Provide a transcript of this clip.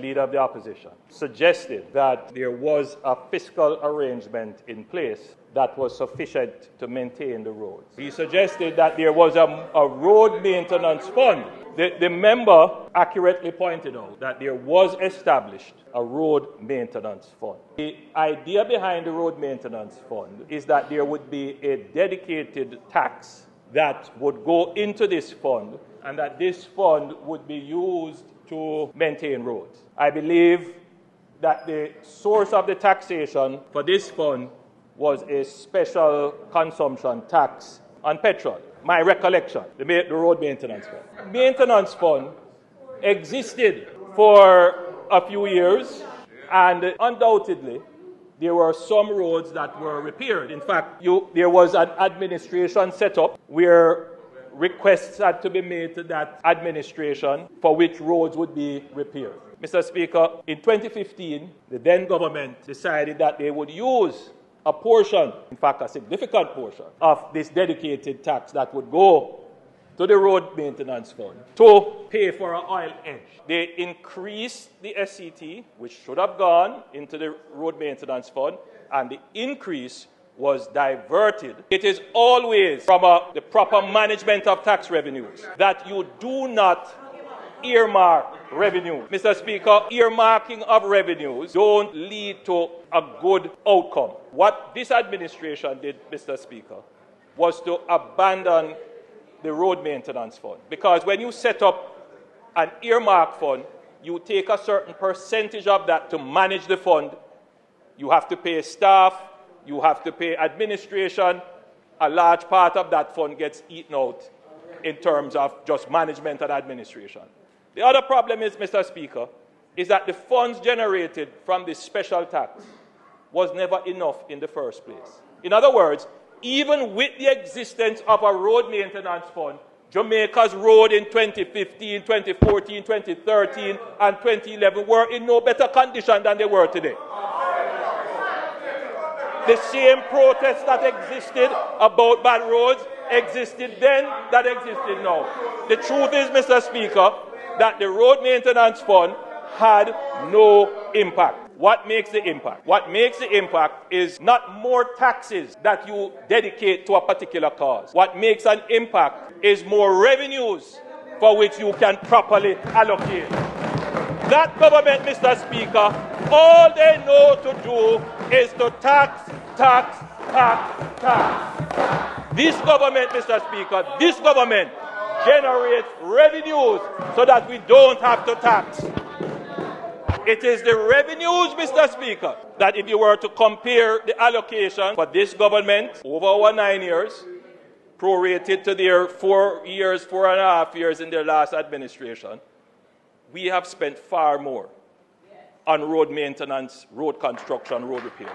Leader of the opposition, suggested that there was a fiscal arrangement in place that was sufficient to maintain the roads. He suggested that there was a road maintenance fund. The member accurately pointed out that there was established a road maintenance fund. The idea behind the road maintenance fund is that there would be a dedicated tax that would go into this fund and that this fund would be used to maintain roads. I believe that the source of the taxation for this fund was a special consumption tax on petrol. My recollection, the road maintenance fund. Maintenance fund existed for a few years, and undoubtedly there were some roads that were repaired. In fact, there was an administration set up where requests had to be made to that administration for which roads would be repaired. Mr. Speaker, in 2015, the then government decided that they would use a portion, in fact a significant portion, of this dedicated tax that would go to the road maintenance fund to pay for an oil edge. They increased the SCT, which should have gone into the road maintenance fund, and the increase was diverted. It is always from the proper management of tax revenues that you do not earmark revenue. Mr. Speaker, earmarking of revenues don't lead to a good outcome. What this administration did, Mr. Speaker, was to abandon the road maintenance fund. Because when you set up an earmark fund, you take a certain percentage of that to manage the fund. You have to pay staff, you have to pay administration. A large part of that fund gets eaten out in terms of just management and administration. The other problem is, Mr. Speaker, is that the funds generated from this special tax was never enough in the first place. In other words, even with the existence of a road maintenance fund, Jamaica's road in 2015, 2014, 2013, and 2011 were in no better condition than they were today. The same protests that existed about bad roads existed then that existed now. The truth is, Mr. Speaker, that the road maintenance fund had no impact. What makes the impact? What makes the impact is not more taxes that you dedicate to a particular cause. What makes an impact is more revenues for which you can properly allocate. That government, Mr. Speaker, all they know to do is to tax, tax, tax, tax. This government, Mr. Speaker, this government generates revenues so that we don't have to tax. It is the revenues, Mr. Speaker, that if you were to compare the allocation for this government over our 9 years, prorated to their 4 years, 4.5 years in their last administration, we have spent far more on road maintenance, road construction, road repair.